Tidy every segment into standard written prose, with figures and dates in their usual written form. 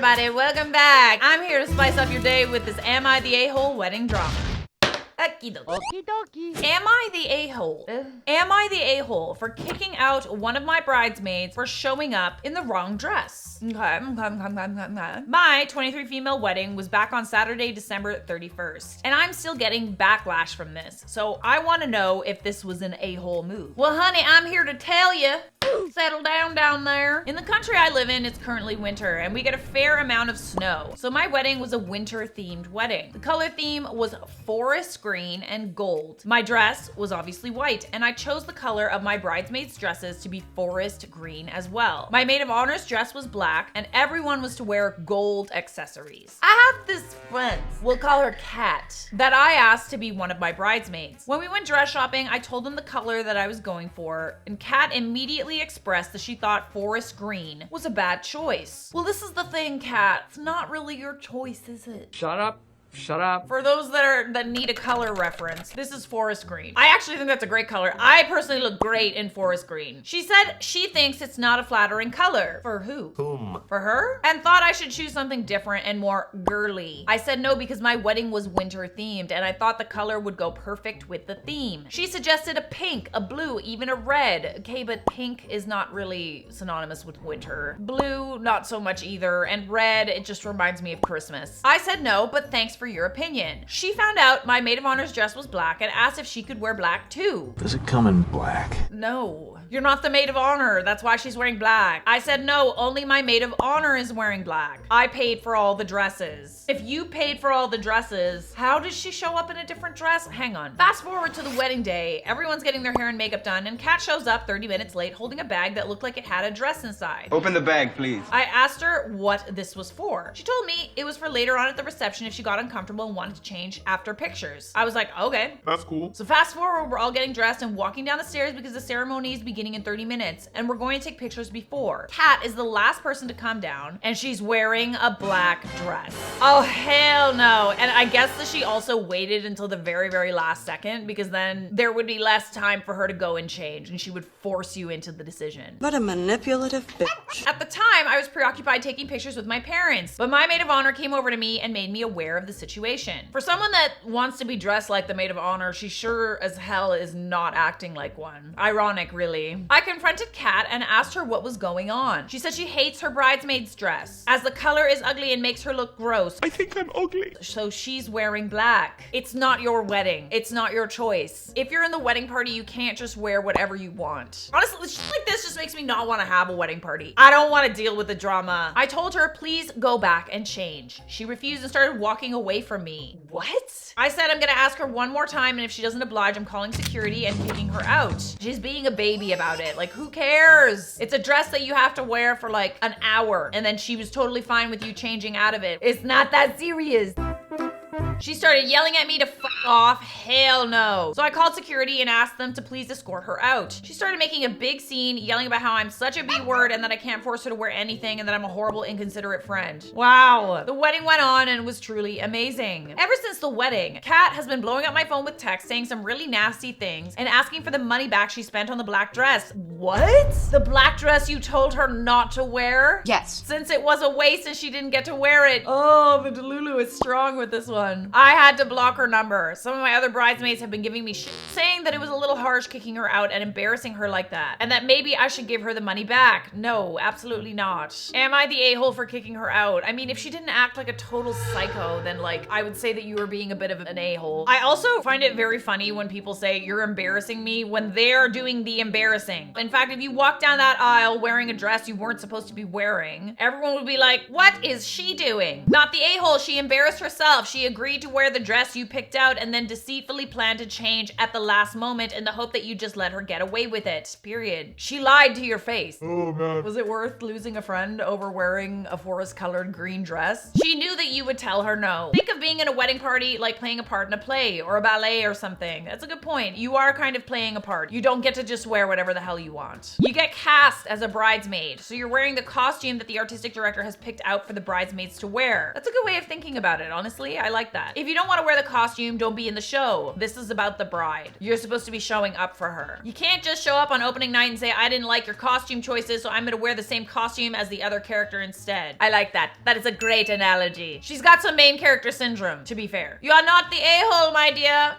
everybody, welcome back. I'm here to spice up your day with this Am I the A-hole wedding drama. Okie dokie. Am I the a-hole? Am I the a-hole for kicking out one of my bridesmaids for showing up in the wrong dress? Okay. My 23 female wedding was back on Saturday, December 31st, and I'm still getting backlash from this. So I want to know if this was an a-hole move. Well, honey, I'm here to tell you. Settle down there. In the country I live in, it's currently winter and we get a fair amount of snow. So my wedding was a winter themed wedding. The color theme was forest green and gold. My dress was obviously white and I chose the color of my bridesmaids' dresses to be forest green as well. My maid of honor's dress was black and everyone was to wear gold accessories. I have this friend, we'll call her Kat, that I asked to be one of my bridesmaids. When we went dress shopping, I told them the color that I was going for and Kat immediately expressed that she thought forest green was a bad choice. Well, this is the thing, Kat. It's not really your choice, is it? Shut up. Shut up. For those that need a color reference, this is forest green. I actually think that's a great color. I personally look great in forest green. She said she thinks it's not a flattering color. For who? Whom? For her? And thought I should choose something different and more girly. I said no because my wedding was winter themed and I thought the color would go perfect with the theme. She suggested a pink, a blue, even a red. Okay, but pink is not really synonymous with winter. Blue, not so much either. And red, it just reminds me of Christmas. I said no, but thanks for your opinion. She found out my maid of honor's dress was black and asked if she could wear black too. Does it come in black? No. You're not the maid of honor. That's why she's wearing black. I said no, only my maid of honor is wearing black. I paid for all the dresses. If you paid for all the dresses, how does she show up in a different dress? Hang on. Fast forward to the wedding day. Everyone's getting their hair and makeup done and Kat shows up 30 minutes late holding a bag that looked like it had a dress inside. Open the bag, please. I asked her what this was for. She told me it was for later on at the reception if she got uncomfortable and wanted to change after pictures. I was like, okay. That's cool. So fast forward, we're all getting dressed and walking down the stairs because the ceremony is beginning in 30 minutes and we're going to take pictures before. Kat is the last person to come down and she's wearing a black dress. Oh, hell no. And I guess that she also waited until the very last second because then there would be less time for her to go and change and she would force you into the decision. What a manipulative bitch. At the time, I was preoccupied taking pictures with my parents, but my maid of honor came over to me and made me aware of the situation. For someone that wants to be dressed like the maid of honor, she sure as hell is not acting like one. Ironic, really. I confronted Kat and asked her what was going on. She said she hates her bridesmaid's dress, as the color is ugly and makes her look gross. I think I'm ugly. So she's wearing black. It's not your wedding. It's not your choice. If you're in the wedding party, you can't just wear whatever you want. Honestly, shit like this just makes me not want to have a wedding party. I don't want to deal with the drama. I told her, please go back and change. She refused and started walking away from me. What? I said I'm gonna ask her one more time and if she doesn't oblige, I'm calling security and kicking her out. She's being a baby about it. Like, who cares? It's a dress that you have to wear for like an hour and then she was totally fine with you changing out of it. It's not that serious. She started yelling at me to fuck off. Hell no. So I called security and asked them to please escort her out. She started making a big scene, yelling about how I'm such a B word and that I can't force her to wear anything and that I'm a horrible, inconsiderate friend. Wow. The wedding went on and was truly amazing. Ever since the wedding, Kat has been blowing up my phone with texts saying some really nasty things and asking for the money back she spent on the black dress. What? The black dress you told her not to wear? Yes. Since it was a waste and she didn't get to wear it. Oh, the Delulu is strong with this one. I had to block her number. Some of my other bridesmaids have been giving me shit, saying that it was a little harsh kicking her out and embarrassing her like that, and that maybe I should give her the money back. No, absolutely not. Am I the a-hole for kicking her out? I mean, if she didn't act like a total psycho, then like, I would say that you were being a bit of an a-hole. I also find it very funny when people say you're embarrassing me when they're doing the embarrassing. In fact, if you walk down that aisle wearing a dress you weren't supposed to be wearing, everyone would be like, what is she doing? Not the a-hole, she embarrassed herself. She agreed to wear the dress you picked out and then deceitfully planned to change at the last moment in the hope that you just let her get away with it. Period. She lied to your face. Oh man. Was it worth losing a friend over wearing a forest-colored green dress? She knew that you would tell her no. Think of being in a wedding party like playing a part in a play or a ballet or something. That's a good point. You are kind of playing a part. You don't get to just wear whatever the hell you want. You get cast as a bridesmaid, so you're wearing the costume that the artistic director has picked out for the bridesmaids to wear. That's a good way of thinking about it, honestly. I like like that. If you don't want to wear the costume, don't be in the show. This is about the bride. You're supposed to be showing up for her. You can't just show up on opening night and say, I didn't like your costume choices, so I'm gonna wear the same costume as the other character instead. I like that. That is a great analogy. She's got some main character syndrome, to be fair. You are not the a-hole, my dear.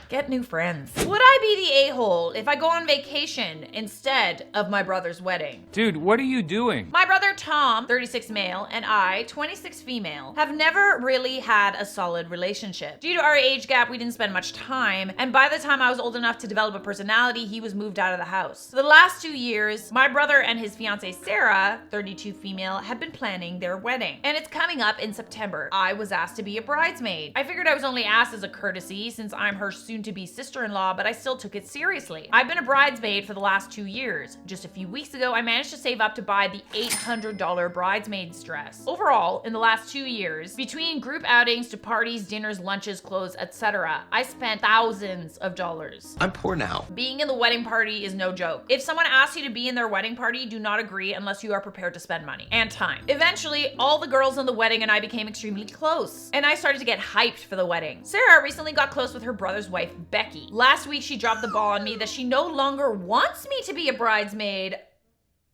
Get new friends. Would I be the a-hole if I go on vacation instead of my brother's wedding? Dude, what are you doing? My brother Tom, 36 male, and I, 26 female, have never really had a solid relationship. Due to our age gap, we didn't spend much time, and by the time I was old enough to develop a personality, he was moved out of the house. For the last 2 years, my brother and his fiancée Sarah, 32 female, have been planning their wedding, and it's coming up in September. I was asked to be a bridesmaid. I figured I was only asked as a courtesy since I'm her soon-to-be sister-in-law, but I still took it seriously. I've been a bridesmaid for the last 2 years. Just a few weeks ago, I managed to save up to buy the $800 bridesmaid's dress. Overall, in the last 2 years, between group outings to parties, dinners, lunches, clothes, etc., I spent thousands of dollars. I'm poor now. Being in the wedding party is no joke. If someone asks you to be in their wedding party, do not agree unless you are prepared to spend money and time. Eventually, all the girls in the wedding and I became extremely close, and I started to get hyped for the wedding. Sarah recently got close with her brother's wife, Becky. Last week, she dropped the ball on me that she no longer wants me to be a bridesmaid,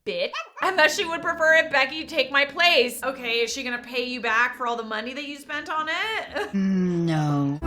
bitch, and that she would prefer if Becky take my place. Okay, is she gonna pay you back for all the money that you spent on it? No.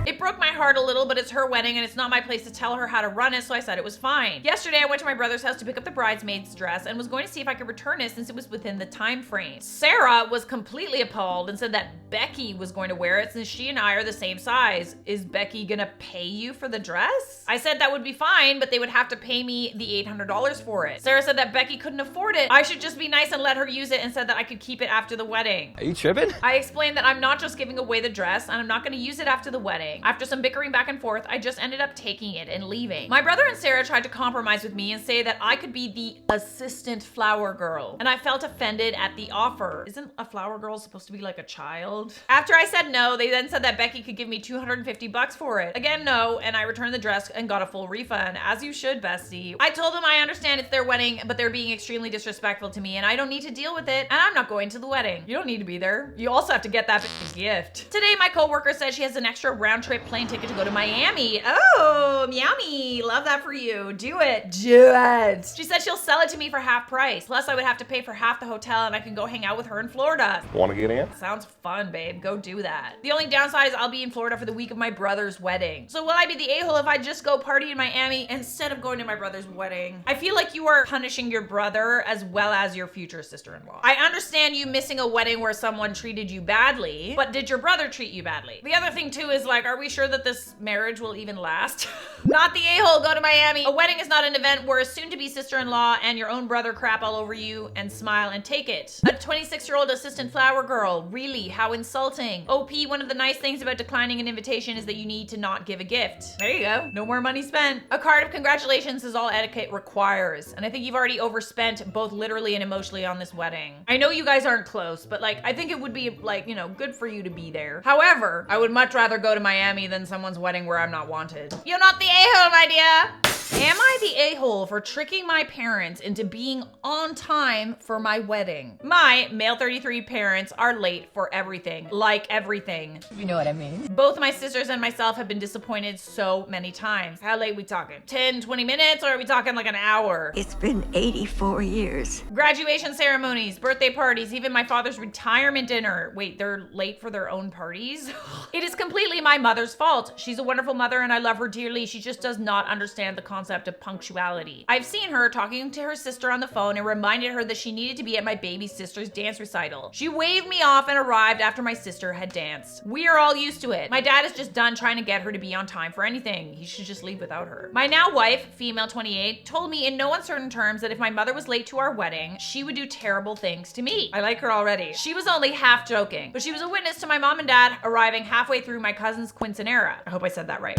It broke my heart a little, but it's her wedding and it's not my place to tell her how to run it, so I said it was fine. Yesterday, I went to my brother's house to pick up the bridesmaid's dress and was going to see if I could return it since it was within the time frame. Sarah was completely appalled and said that Becky was going to wear it since she and I are the same size. Is Becky gonna pay you for the dress? I said that would be fine, but they would have to pay me the $800 for it. Sarah said that Becky couldn't afford it. I should just be nice and let her use it and said that I could keep it after the wedding. Are you tripping? I explained that I'm not just giving away the dress and I'm not gonna use it after the wedding. After some bickering back and forth, I just ended up taking it and leaving. My brother and Sarah tried to compromise with me and say that I could be the assistant flower girl, and I felt offended at the offer. Isn't a flower girl supposed to be like a child? After I said no, they then said that Becky could give me $250 for it. Again, no, and I returned the dress and got a full refund, as you should, bestie. I told them I understand it's their wedding, but they're being extremely disrespectful to me and I don't need to deal with it, and I'm not going to the wedding. You don't need to be there. You also have to get that gift. Today, my coworker said she has an extra round trip plane ticket to go to Miami. Oh, meowmy. Love that for you. Do it. Do it. She said she'll sell it to me for half price. Plus, I would have to pay for half the hotel and I can go hang out with her in Florida. Want to get in? Sounds fun, babe. Go do that. The only downside is I'll be in Florida for the week of my brother's wedding. So will I be the a-hole if I just go party in Miami instead of going to my brother's wedding? I feel like you are punishing your brother as well as your future sister-in-law. I understand you missing a wedding where someone treated you badly, but did your brother treat you badly? The other thing too is like, are we sure that this marriage will even last? Not the a-hole, go to Miami. A wedding is not an event where a soon-to-be sister-in-law and your own brother crap all over you and smile and take it. A 26-year-old assistant flower girl, really? How insulting. OP, one of the nice things about declining an invitation is that you need to not give a gift. There you go. No more money spent. A card of congratulations is all etiquette requires, and I think you've already overspent both literally and emotionally on this wedding. I know you guys aren't close, but like, I think it would be like, you know, good for you to be there. However, I would much rather go to Miami than someone's wedding where I'm not wanted. You're not the a-hole, my dear. Am I the a-hole for tricking my parents into being on time for my wedding? My male 33 parents are late for everything. Like everything. You know what I mean? Both my sisters and myself have been disappointed so many times. How late we talking? 10, 20 minutes, or are we talking like an hour? It's been 84 years. Graduation ceremonies, birthday parties, even my father's retirement dinner. Wait, they're late for their own parties? It is completely my mother's fault. She's a wonderful mother and I love her dearly. She just does not understand the concept of punctuality. I've seen her talking to her sister on the phone and reminded her that she needed to be at my baby sister's dance recital. She waved me off and arrived after my sister had danced. We are all used to it. My dad is just done trying to get her to be on time for anything. He should just leave without her. My now wife, female 28, told me in no uncertain terms that if my mother was late to our wedding, she would do terrible things to me. I like her already. She was only half joking, but she was a witness to my mom and dad arriving halfway through my cousin's quinceanera. I hope I said that right.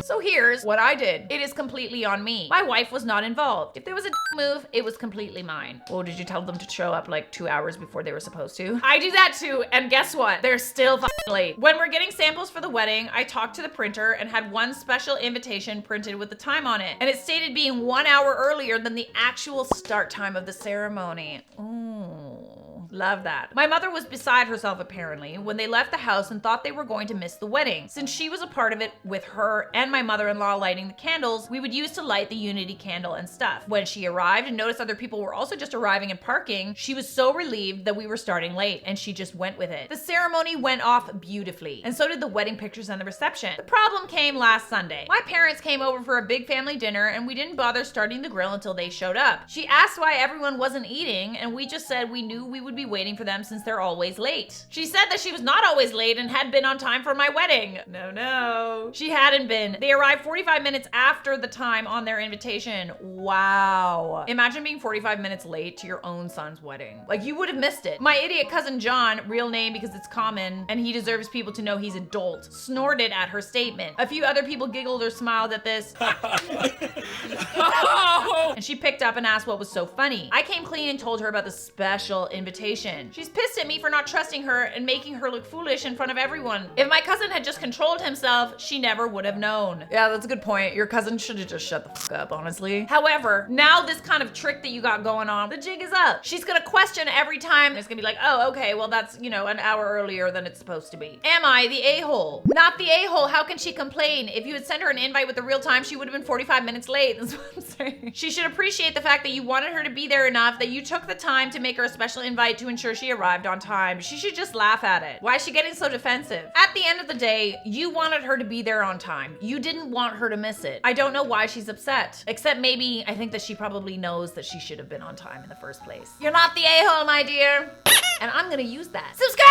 So here's what I did. It is completely on me. My wife was not involved. If there was a move, it was completely mine. Oh, did you tell them to show up like 2 hours before they were supposed to? I do that too, and guess what? They're still late. When we're getting samples for the wedding, I talked to the printer and had one special invitation printed with the time on it. And it stated being 1 hour earlier than the actual start time of the ceremony. Ooh. Love that. My mother was beside herself apparently when they left the house and thought they were going to miss the wedding. Since she was a part of it with her and my mother-in-law lighting the candles, we would use to light the unity candle and stuff. When she arrived and noticed other people were also just arriving and parking, she was so relieved that we were starting late and she just went with it. The ceremony went off beautifully, and so did the wedding pictures and the reception. The problem came last Sunday. My parents came over for a big family dinner and we didn't bother starting the grill until they showed up. She asked why everyone wasn't eating and we just said we knew we would be waiting for them since they're always late. She said that she was not always late and had been on time for my wedding. No. She hadn't been. They arrived 45 minutes after the time on their invitation. Wow. Imagine being 45 minutes late to your own son's wedding. Like, you would have missed it. My idiot cousin John, real name because it's common and he deserves people to know he's adult, snorted at her statement. A few other people giggled or smiled at this. And she picked up and asked what was so funny. I came clean and told her about the special invitation. She's pissed at me for not trusting her and making her look foolish in front of everyone. If my cousin had just controlled himself, she never would have known. Yeah, that's a good point. Your cousin should have just shut the fuck up, honestly. However, now this kind of trick that you got going on, the jig is up. She's gonna question every time. It's gonna be like, oh, okay, well that's, you know, an hour earlier than it's supposed to be. Am I the a-hole? Not the a-hole. How can she complain? If you had sent her an invite with the real time, she would have been 45 minutes late. That's what I'm saying. She should appreciate the fact that you wanted her to be there enough that you took the time to make her a special invite to ensure she arrived on time. She should just laugh at it. Why is she getting so defensive? At the end of the day, you wanted her to be there on time. You didn't want her to miss it. I don't know why she's upset. Except maybe I think that she probably knows that she should have been on time in the first place. You're not the a-hole, my dear. And I'm gonna use that. Subscribe!